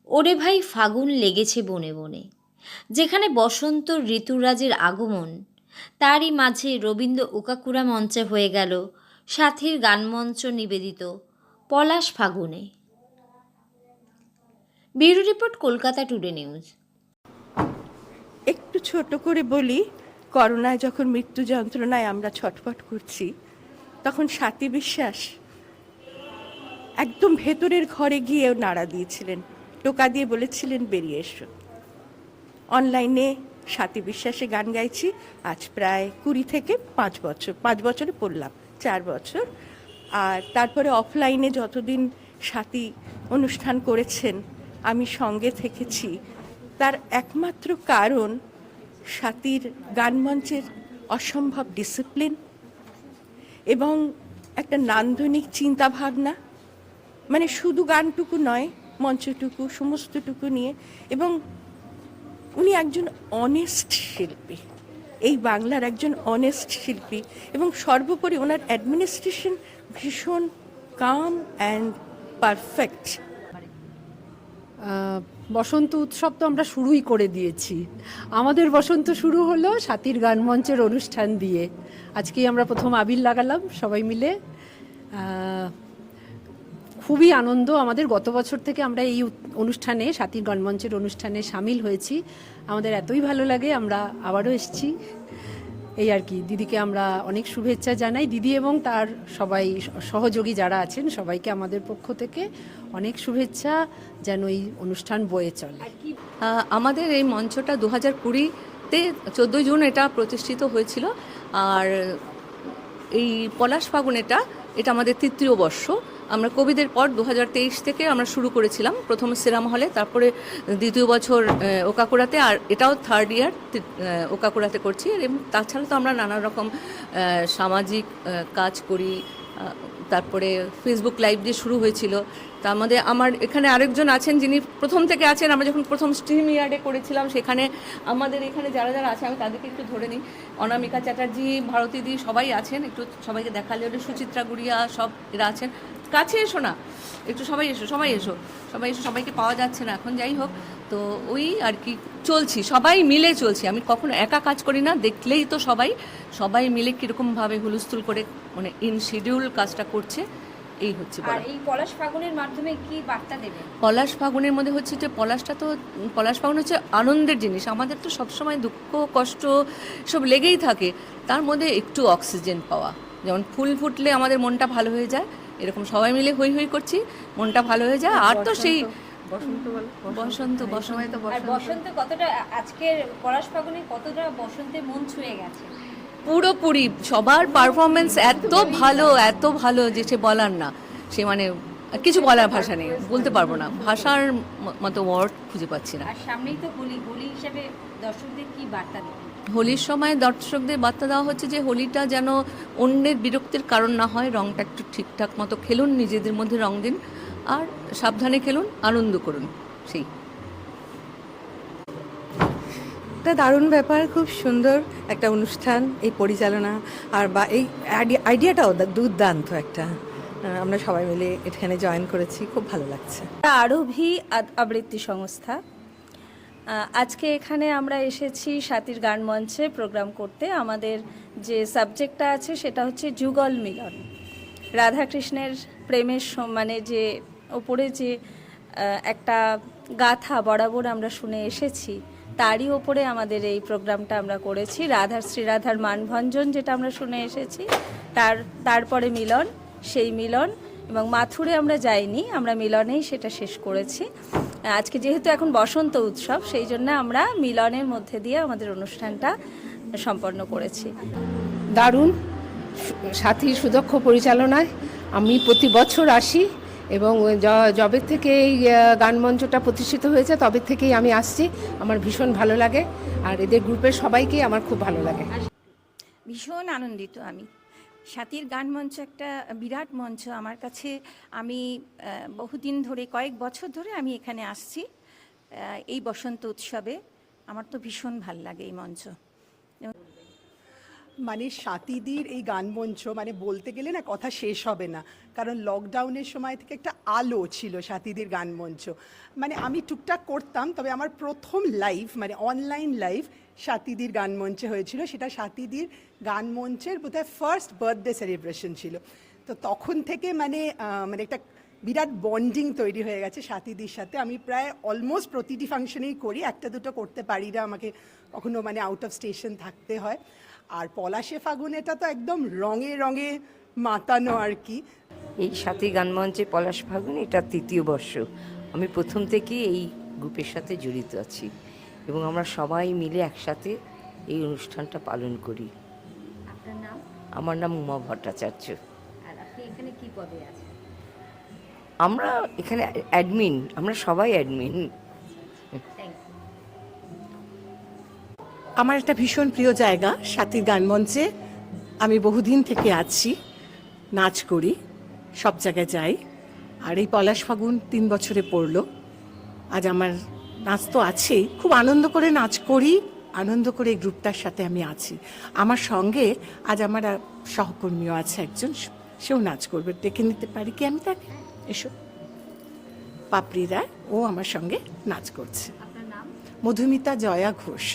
ওরে ভাই ফাগুন লেগেছে বনে বনে, যেখানে বসন্ত ঋতুরাজের আগমন, তারই মাঝে রবীন্দ্র ওকাকুরা মঞ্চে হয়ে গেল সাথীর গানমঞ্চ নিবেদিত পলাশ ফাগুনে। Bureau report, Kolkata today news. একটু ছোট করে বলি, করোনায় যখন মৃত্যু যন্ত্রণায় আমরা ছটফট করছি, তখন স্বাতী বিশ্বাস একদম ভেতরের ঘরে গিয়েও নাড়া দিয়েছিলেন, টোকা দিয়ে বলেছিলেন বেরিয়ে এসো। অনলাইনে স্বাতী বিশ্বাসে গান গাইছি আজ প্রায় 20 থেকে 5 বছর, 5 বছরে পড়লাম 4 বছর। আর তারপরে অফলাইনে যতদিন স্বাতী অনুষ্ঠান করেছেন আমি সঙ্গে থেকেছি, তার একমাত্র কারণ স্বাতীর গানমঞ্চের অসম্ভব ডিসিপ্লিন এবং একটা নান্দনিক চিন্তাভাবনা। মানে শুধু গানটুকু নয়, মঞ্চটুকু সমস্তটুকু নিয়ে। এবং উনি একজন অনেস্ট শিল্পী, এই বাংলার একজন অনেস্ট শিল্পী। এবং সর্বোপরি ওনার অ্যাডমিনিস্ট্রেশন ভীষণ কাম অ্যান্ড পারফেক্ট। বসন্ত উৎসব তো আমরা শুরুই করে দিয়েছি। আমাদের বসন্ত শুরু হলো স্বাতীর গান মঞ্চের অনুষ্ঠান দিয়ে। আজকেই আমরা প্রথম আবির লাগালাম সবাই মিলে। খুবই আনন্দ আমাদের। গত বছর থেকে আমরা এই অনুষ্ঠানে, স্বাতীর গান মঞ্চের অনুষ্ঠানে সামিল হয়েছি। আমাদের এতই ভালো লাগে, আমরা আবারও এসেছি। এই আর কি, দিদিকে আমরা অনেক শুভেচ্ছা জানাই। দিদি এবং তার সবাই সহযোগী যারা আছেন সবাইকে আমাদের পক্ষ থেকে অনেক শুভেচ্ছা, যেন এই অনুষ্ঠান বয়ে চলে। আমাদের এই মঞ্চটা 2020-তে 14 জুন এটা প্রতিষ্ঠিত হয়েছিল। আর এই পলাশ ফাগুন এটা আমাদের তৃতীয় বর্ষ। আমরা কোভিডের পর 2023 থেকে আমরা শুরু করেছিলাম, প্রথম সিরাম হলে, তারপরে দ্বিতীয় বছর ওকাকুড়াতে, আর এটাও থার্ড ইয়ার ওকাকুড়াতে করছি। এবং তাছাড়া তো আমরা নানা রকম সামাজিক কাজ করি। তারপরে ফেসবুক লাইভ দিয়ে শুরু হয়েছিল। তার মধ্যে আমার এখানে আরেকজন আছেন যিনি প্রথম থেকে আছেন। আমরা যখন প্রথম স্ট্রিম ইয়ার্ডে করেছিলাম, সেখানে আমাদের এখানে যারা যারা আছে আমি তাদেরকে একটু ধরে নিই। অনামিকা চ্যাটার্জি, ভারতী দি সবাই আছেন, একটু সবাইকে দেখালে হলে, সুচিত্রা গুড়িয়া, সব এরা আছেন। কাছে এসো না, একটু সবাই এসো, সবাই এসো, সবাই এসো। সবাইকে পাওয়া যাচ্ছে না এখন, যাই হোক। তো ওই আর কি চলছি, সবাই মিলে চলছি। আমি কখনো একা কাজ করি না, দেখলেই তো সবাই মিলে কীরকমভাবে হুলস্থুল করে মানে ইন শিডিউল কাজটা করছে, এই হচ্ছে। আর এই পলাশ ফাগুনের মাধ্যমে কি বার্তা দেবে? পলাশ ফাগুনের মধ্যে হচ্ছে যে পলাশ ফাগুন হচ্ছে আনন্দের জিনিস। আমাদের তো সবসময় দুঃখ কষ্ট সব লেগেই থাকে, তার মধ্যে একটু অক্সিজেন পাওয়া। যেমন ফুল ফুটলে আমাদের মনটা ভালো হয়ে যায়, এরকম সবাই মিলে হই হই করছি, মনটা ভালো হয়ে যায়। আর তো সেই বসন্ত কতটা আজকের পলাশ ফাগুনে কতটা বসন্তের মন ছুঁয়ে গেছে? পুরোপুরি সবার পারফরমেন্স এত ভালো যে সে বলার না, সে মানে কিছু বলার ভাষা নেই, বলতে পারবো না, ভাষার মতো ওয়ার্ড খুঁজে পাচ্ছি না। আর সামনেই তো হোলি হিসেবে দর্শকদের কি বার্তা দেবে? হোলির সময় দর্শকদের বার্তা দেওয়া হচ্ছে যে হোলিটা যেন অন্যের বিরক্তির কারণ না হয়, রঙটা একটু ঠিকঠাক মতো খেলুন, নিজেদের মধ্যে রং দিন, আর সাবধানে খেলুন, আনন্দ করুন। সেই একটা দারুণ ব্যাপার, খুব সুন্দর একটা অনুষ্ঠান, এই পরিচালনা আর বা এই আইডিয়াটাও দুর্দান্ত একটা। আমরা সবাই মিলে এখানে জয়েন করেছি, খুব ভালো লাগছে। আরোভি আবৃত্তি সংস্থা। আজকে এখানে আমরা এসেছি স্বাতীর গান মঞ্চে প্রোগ্রাম করতে। আমাদের যে সাবজেক্টটা আছে সেটা হচ্ছে যুগল মিলন। রাধাকৃষ্ণের প্রেমের মানে যে ওপরে যে একটা গাথা বরাবর আমরা শুনে এসেছি, তারই ওপরে আমাদের এই প্রোগ্রামটা আমরা করেছি। শ্রীরাধার মানভঞ্জন যেটা আমরা শুনে এসেছি, তারপরে মিলন, সেই মিলন। এবং মাথুরে আমরা যাইনি, আমরা মিলনেই সেটা শেষ করেছি। আজকে যেহেতু এখন বসন্ত উৎসব, সেই জন্য আমরা মিলনের মধ্যে দিয়ে আমাদের অনুষ্ঠানটা সম্পন্ন করেছি। দারুণ, সাথী সুদক্ষ পরিচালনায় আমি প্রতি বছর আসি, এবং যবে থেকে এই গান মঞ্চটা প্রতিষ্ঠিত হয়েছে তবে থেকেই আমি আসছি। আমার ভীষণ ভালো লাগে, আর এদের গ্রুপের সবাইকে আমার খুব ভালো লাগে। ভীষণ আনন্দিত আমি। স্বাতীর গান মঞ্চ একটা বিরাট মঞ্চ আমার কাছে। আমি বহুদিন ধরে, কয়েক বছর ধরে আমি এখানে আসছি এই বসন্ত উৎসবে। আমার তো ভীষণ ভাল লাগে এই মঞ্চ। মানে স্বাতীদির এই গানমঞ্চ মানে বলতে গেলে না কথা শেষ হবে না, কারণ লকডাউনের সময় থেকে একটা আলো ছিল স্বাতীদির গানমঞ্চ। মানে আমি টুকটাক করতাম, তবে আমার প্রথম লাইভ মানে অনলাইন লাইভ স্বাতীদির গানমঞ্চে হয়েছিল। সেটা স্বাতীদির গানমঞ্চের বোধহয় ফার্স্ট বার্থডে সেলিব্রেশন ছিল। তো তখন থেকে মানে মানে একটা বিরাট বন্ডিং তৈরি হয়ে গেছে স্বাতীদির সাথে। আমি প্রায় অলমোস্ট প্রতিটি ফাংশনেই করি, একটা দুটো করতে পারি না, আমাকে কখনো মানে আউট অফ স্টেশন থাকতে হয়। আর পলাশে ফাগুন এটা তো একদম রঙে রঙে মাতানো আর কি। এই সাথী গানমঞ্চে পলাশ ফাগুন এটা 3য় বর্ষ। আমি প্রথম থেকেই এই গ্রুপের সাথে জড়িত আছি এবং আমরা সবাই মিলে একসাথে এই অনুষ্ঠানটা পালন করি। আপনার নাম? আমার নাম উমা ভট্টাচার্য। আর আপনি এখানে কি পদে আছেন? আমরা এখানে অ্যাডমিন, আমরা সবাই অ্যাডমিন। Thank you. আমার একটা ভীষণ প্রিয় জায়গা সাথীর গানমঞ্চে। আমি বহুদিন থেকে আছি, নাচ করি, সব জায়গায় যাই। আর এই পলাশ ফাগুন 3 বছরে পড়লো। আজ আমার নাচ তো আছেই, খুব আনন্দ করে নাচ করি, আনন্দ করে এই গ্রুপটার সাথে আমি আছি। আমার সঙ্গে আজ আমার সহকর্মীও আছে একজন, সেও নাচ করবে। ডেকে নিতে পারি কি আমি তাকে? এসো। পাপড়ি রায়, ও আমার সঙ্গে নাচ করছে। আপনার নাম? মধুমিতা জয়া ঘোষ।